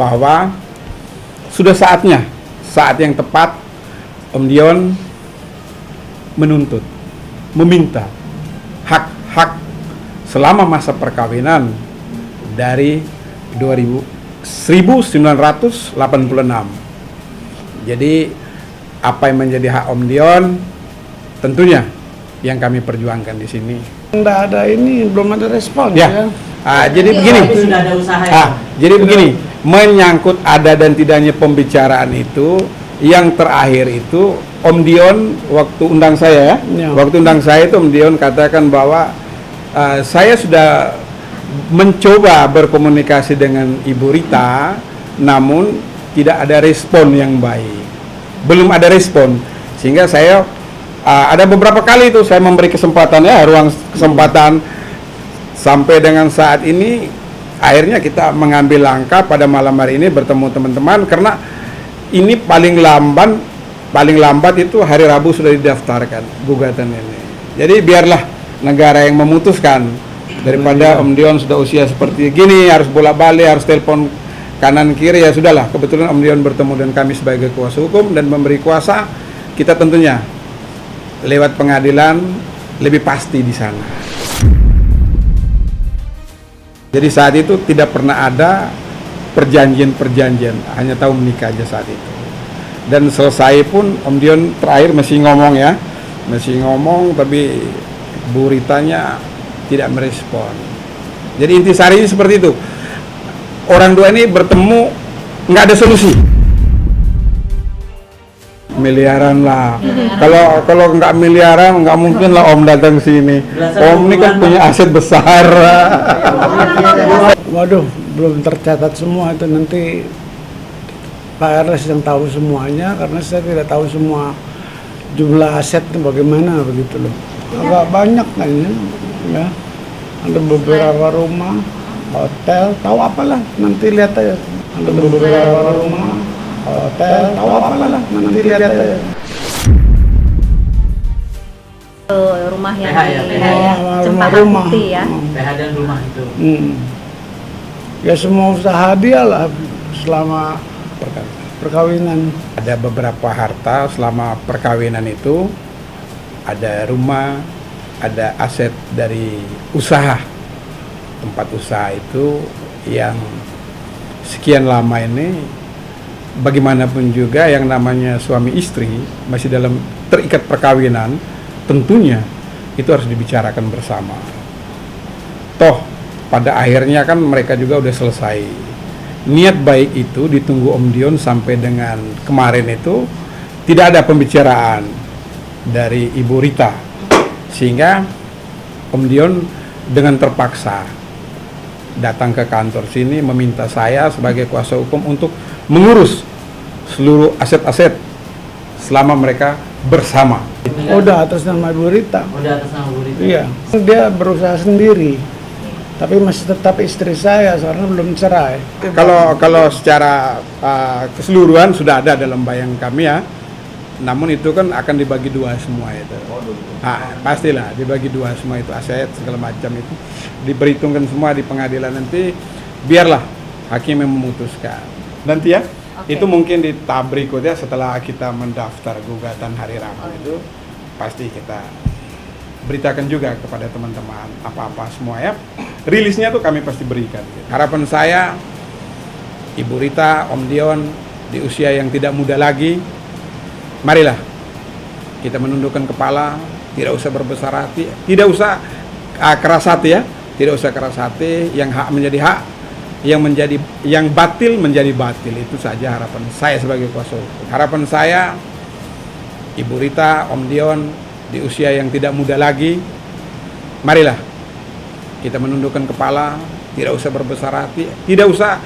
bahwa sudah saatnya, saat yang tepat Om Dion menuntut, meminta hak-hak selama masa perkawinan dari 1986. Jadi apa yang menjadi hak Om Dion tentunya yang kami perjuangkan di sini. Nggak ada ini, belum ada respon ya. Jadi begini. Sudah ada usaha ya? Jadi begini, menyangkut ada dan tidaknya pembicaraan itu, yang terakhir itu Om Dion waktu undang saya ya. Waktu undang saya itu Om Dion katakan bahwa saya sudah mencoba berkomunikasi dengan Ibu Rita, namun tidak ada respon yang baik. Belum ada respon, sehingga saya ada beberapa kali itu saya memberi kesempatan ya, ruang kesempatan, sampai dengan saat ini akhirnya kita mengambil langkah pada malam hari ini bertemu teman-teman, karena ini paling lambat itu hari Rabu sudah didaftarkan gugatan ini. Jadi biarlah negara yang memutuskan, daripada Om Dion sudah usia seperti gini harus bolak-balik, harus telepon kanan kiri, ya sudahlah. Kebetulan Om Dion bertemu dengan kami sebagai kuasa hukum dan memberi kuasa, kita tentunya lewat pengadilan lebih pasti di sana. Jadi saat itu tidak pernah ada perjanjian, hanya tahu menikah aja saat itu. Dan selesai pun Om Dion terakhir masih ngomong ya, tapi Bu Ritanya tidak merespon. Jadi intisarinya seperti itu. Orang dua ini bertemu nggak ada solusi. Miliaran lah. Kalau nggak miliaran nggak mungkin lah Om datang sini. Om ini kan punya aset besar. Waduh, belum tercatat semua itu, nanti Pak RS yang tahu semuanya, karena saya tidak tahu semua jumlah aset itu bagaimana begitu loh. Agak banyak kayaknya ya. Ada beberapa rumah, hotel, tahu apalah, nanti lihat aja. Ada beberapa rumah, hotel, tahu apalah, nanti lihat aja. Rumah yang Cempaka Putih ya. PH dan rumah itu. Ya semua usaha dia lah selama perkawinan. Ada beberapa harta selama perkawinan itu, ada rumah, ada aset dari usaha, tempat usaha itu yang sekian lama ini, bagaimanapun juga yang namanya suami istri masih dalam terikat perkawinan, tentunya itu harus dibicarakan bersama. Toh pada akhirnya kan mereka juga udah selesai. Niat baik itu ditunggu Om Dion sampai dengan kemarin itu tidak ada pembicaraan dari Ibu Rita, sehingga Om Dion dengan terpaksa datang ke kantor sini meminta saya sebagai kuasa hukum untuk mengurus seluruh aset-aset selama mereka bersama. Udah atas nama Ibu Rita. Udah atas nama Bu Rita. Iya, dia berusaha sendiri, tapi masih tetap istri saya karena belum cerai. Kalau secara keseluruhan sudah ada dalam bayang kami ya, namun itu kan akan dibagi dua semua itu. Pastilah dibagi dua semua itu, aset segala macam itu diperhitungkan semua di pengadilan nanti, biarlah hakim yang memutuskan nanti ya. Itu mungkin di tahap berikutnya setelah kita mendaftar gugatan hari Rabu itu pasti kita beritakan juga kepada teman-teman apa-apa semua ya. Rilisnya tuh kami pasti berikan. Harapan saya Ibu Rita, Om Dion di usia yang tidak muda lagi, marilah kita menundukkan kepala, tidak usah berbesar hati, tidak usah keras hati ya, tidak usah keras hati, yang hak menjadi hak, yang batil menjadi batil, itu saja harapan saya sebagai kuasa hukum. Harapan saya Ibu Rita, Om Dion di usia yang tidak muda lagi, marilah kita menundukkan kepala, tidak usah berbesar hati, tidak usah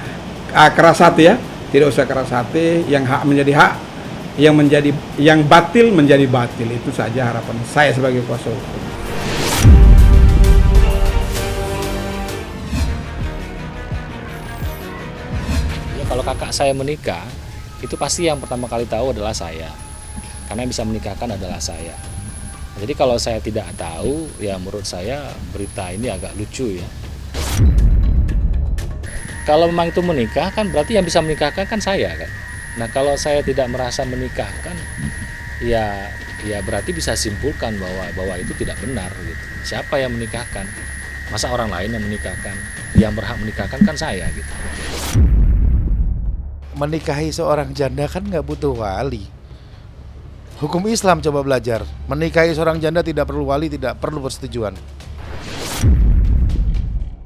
keras hati ya, tidak usah keras hati, yang hak menjadi hak, yang batil menjadi batil, itu saja harapan saya sebagai kuasa hukum. Ya, kalau kakak saya menikah, itu pasti yang pertama kali tahu adalah saya, karena yang bisa menikahkan adalah saya. Jadi kalau saya tidak tahu, ya menurut saya berita ini agak lucu ya. kalau memang itu menikah kan berarti yang bisa menikahkan kan saya kan. Nah kalau saya tidak merasa menikahkan, ya berarti bisa simpulkan bahwa itu tidak benar gitu. Siapa yang menikahkan? Masa orang lain yang menikahkan? Yang berhak menikahkan kan saya gitu. Menikahi seorang janda kan nggak butuh wali. Hukum Islam coba belajar. Menikahi seorang janda tidak perlu wali, tidak perlu persetujuan.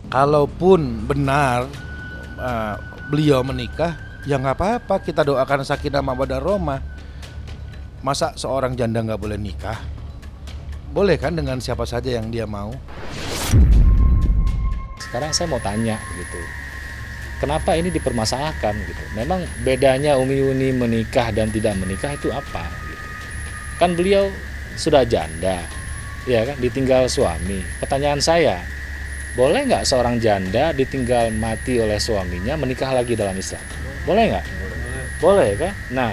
Kalaupun benar beliau menikah, ya nggak apa-apa, kita doakan sakinah mawaddah rahmah. Masa seorang janda nggak boleh nikah? Boleh kan dengan siapa saja yang dia mau. Sekarang saya mau tanya gitu, kenapa ini dipermasalahkan gitu? Memang bedanya Umi Yuni menikah dan tidak menikah itu apa? Gitu. Kan beliau sudah janda, ya kan, ditinggal suami. Pertanyaan saya, boleh nggak seorang janda ditinggal mati oleh suaminya menikah lagi dalam Islam? Boleh nggak? Boleh kan? Nah,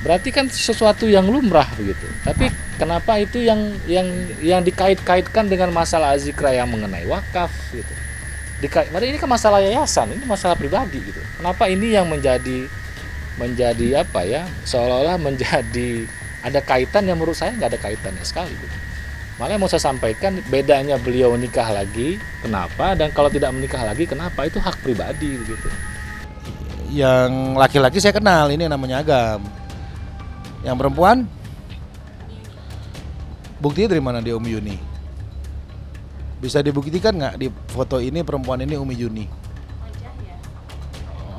berarti kan sesuatu yang lumrah begitu. Tapi kenapa itu yang dikait-kaitkan dengan masalah azikra yang mengenai wakaf gitu? Berarti ini kan masalah yayasan, ini masalah pribadi gitu. Kenapa ini yang menjadi apa ya? Seolah-olah menjadi ada kaitan yang menurut saya nggak ada kaitannya sekali gitu. Malah yang mau saya sampaikan bedanya beliau nikah lagi, kenapa, dan kalau tidak menikah lagi kenapa, itu hak pribadi begitu. Yang laki-laki saya kenal, ini namanya Agam. Yang perempuan? Buktinya dari mana dia Umi Yuni? Bisa dibuktikan nggak di foto ini perempuan ini Umi Yuni?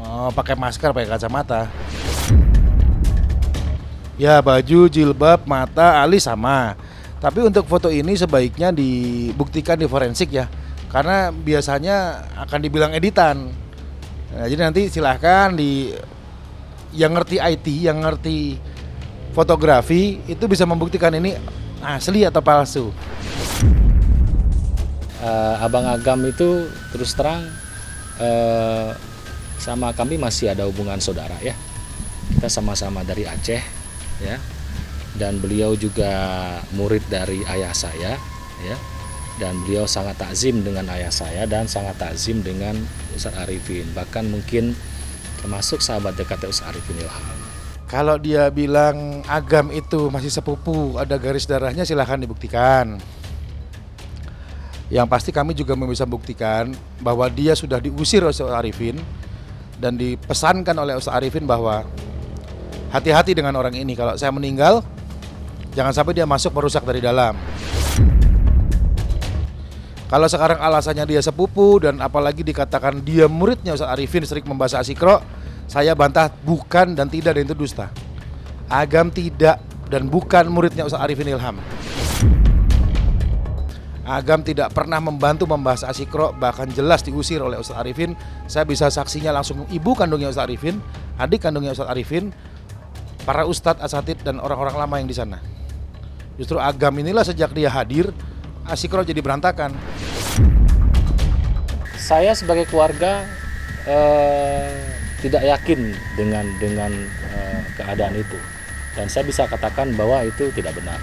Oh, pakai masker, pakai kacamata. Ya, baju, jilbab, mata, alis sama. Tapi untuk foto ini sebaiknya dibuktikan di forensik ya, karena biasanya akan dibilang editan. Nah, jadi nanti silahkan yang ngerti IT, yang ngerti fotografi itu bisa membuktikan ini asli atau palsu. Abang Agam itu terus terang sama kami masih ada hubungan saudara ya. Kita sama-sama dari Aceh ya. Dan beliau juga murid dari ayah saya ya. Dan beliau sangat takzim dengan ayah saya dan sangat takzim dengan Ustadz Arifin. Bahkan mungkin termasuk sahabat dekatnya Ustadz Arifin Ilham. Kalau dia bilang Agam itu masih sepupu, ada garis darahnya, silahkan dibuktikan. Yang pasti kami juga bisa buktikan bahwa dia sudah diusir oleh Ustadz Arifin dan dipesankan oleh Ustadz Arifin bahwa hati-hati dengan orang ini, kalau saya meninggal jangan sampai dia masuk merusak dari dalam. Kalau sekarang alasannya dia sepupu dan apalagi dikatakan dia muridnya Ustadz Arifin sering membaca Asyikra, saya bantah bukan dan tidak, dan itu dusta. Agam tidak dan bukan muridnya Ustadz Arifin Ilham. Agam tidak pernah membantu membahas Asyikra, bahkan jelas diusir oleh Ustadz Arifin. Saya bisa saksinya langsung ibu kandungnya Ustadz Arifin, adik kandungnya Ustadz Arifin, para ustadz, asatid dan orang-orang lama yang di sana. Justru Agam inilah sejak dia hadir, Asyikra jadi berantakan. Saya sebagai keluarga tidak yakin dengan keadaan itu, dan saya bisa katakan bahwa itu tidak benar.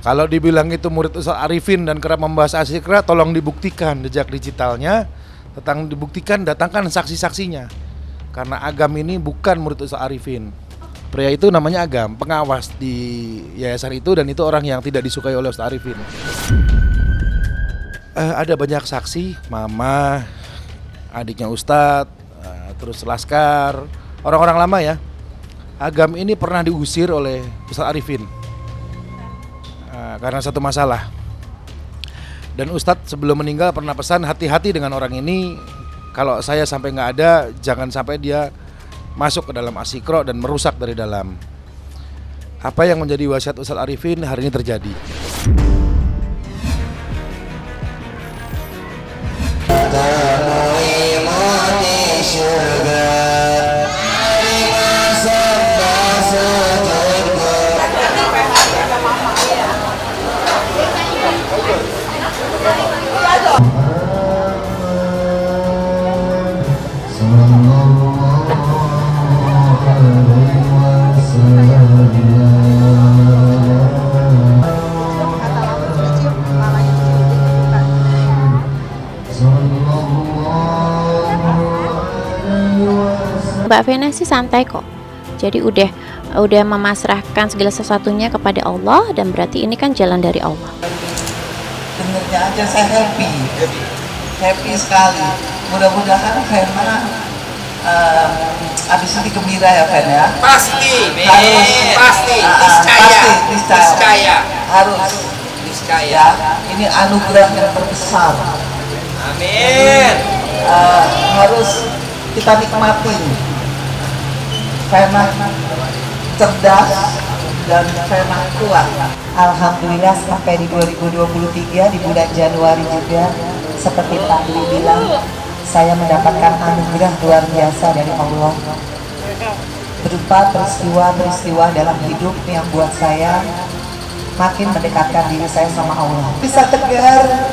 Kalau dibilang itu murid Ustadz Arifin dan kerap membahas Asyikra, tolong dibuktikan jejak digitalnya, dibuktikan, datangkan saksi-saksinya. Karena Agam ini bukan murid Ustadz Arifin. Pria itu namanya Agam, pengawas di yayasan itu, dan itu orang yang tidak disukai oleh Ustadz Arifin. Ada banyak saksi, mama, adiknya Ustadz, terus Laskar, orang-orang lama ya. Agam ini pernah diusir oleh Ustadz Arifin karena satu masalah. Dan Ustadz sebelum meninggal pernah pesan, hati-hati dengan orang ini, kalau saya sampai nggak ada, jangan sampai dia masuk ke dalam Asyikra dan merusak dari dalam. Apa yang menjadi wasiat Ustadz Arifin hari ini terjadi. Mbak Vena sih santai kok. Jadi udah memasrahkan segala sesuatunya kepada Allah, dan berarti ini kan jalan dari Allah. Dengarnya aja saya happy sekali. Mudah-mudahan Vena abis ini gembira ya Fen ya. Pasti, Pasti, niscaya. Harus niscaya. Ini anugerah yang terbesar. Amin. Harus kita nikmatin. Vena cerdas dan Vena kuat. Alhamdulillah sampai di 2023 di bulan Januari juga seperti Pak Dwi bilang, saya mendapatkan anugerah luar biasa dari Allah berupa peristiwa-peristiwa dalam hidup yang buat saya makin mendekatkan diri saya sama Allah. Bisa tegar,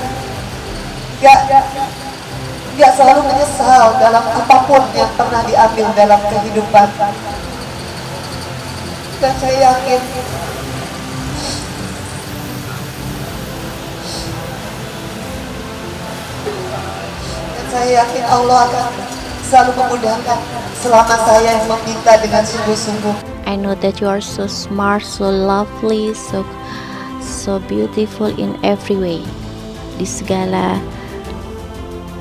gak selalu menyesal dalam apapun yang pernah diambil dalam kehidupan. Dan saya yakin Allah akan selalu memudahkan selama saya meminta dengan sungguh-sungguh. I know that you are so smart, so lovely, so beautiful in every way. Di segala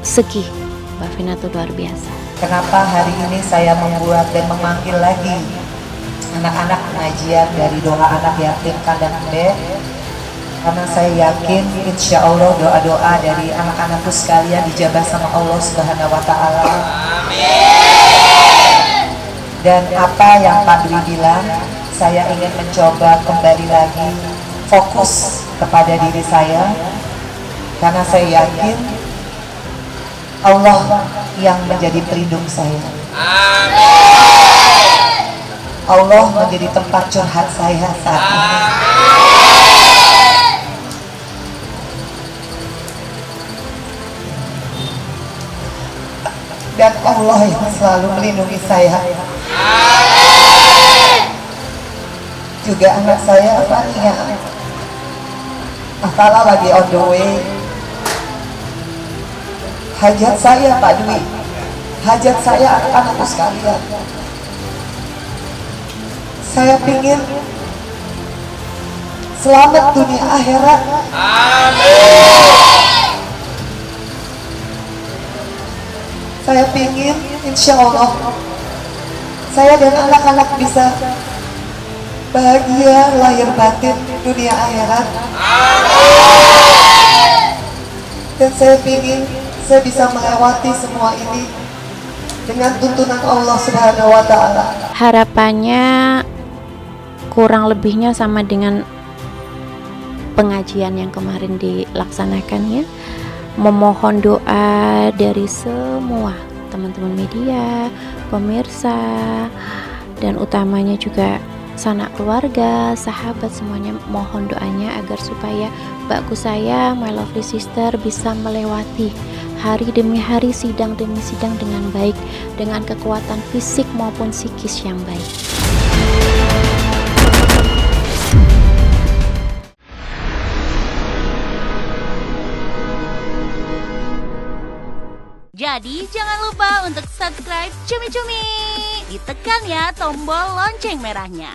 segi, Mbak Vena tuh luar biasa. Kenapa hari ini saya membuat dan memanggil lagi anak-anak pengajian dari doa anak yatim kandang gede? Karena saya yakin insya Allah doa-doa dari anak-anakku sekalian dijabah sama Allah Subhanahu wa Ta'ala. Dan apa yang Pak Dwi bilang, saya ingin mencoba kembali lagi fokus kepada diri saya, karena saya yakin Allah yang menjadi pelindung saya. Allah menjadi tempat curhat saya saat ini. Dan Allah yang selalu melindungi saya. Juga anak saya Fania, Akala lagi on the way. Hajat saya Pak Dwi, hajat saya anak-anakku sekalian. Saya pingin selamat dunia akhirat. Saya pingin insya Allah saya dan anak-anak bisa bahagia lahir batin dunia akhirat. Dan saya pingin saya bisa melewati semua ini dengan tuntunan Allah Subhanahu wa Ta'ala. Harapannya kurang lebihnya sama dengan pengajian yang kemarin dilaksanakan ya. Memohon doa dari semua teman-teman media, pemirsa, dan utamanya juga sanak keluarga, sahabat, semuanya mohon doanya agar supaya mbakku saya, my lovely sister, bisa melewati hari demi hari, sidang demi sidang dengan baik, dengan kekuatan fisik maupun psikis yang baik. Jadi jangan lupa untuk subscribe Cumi Cumi. Ditekan ya tombol lonceng merahnya.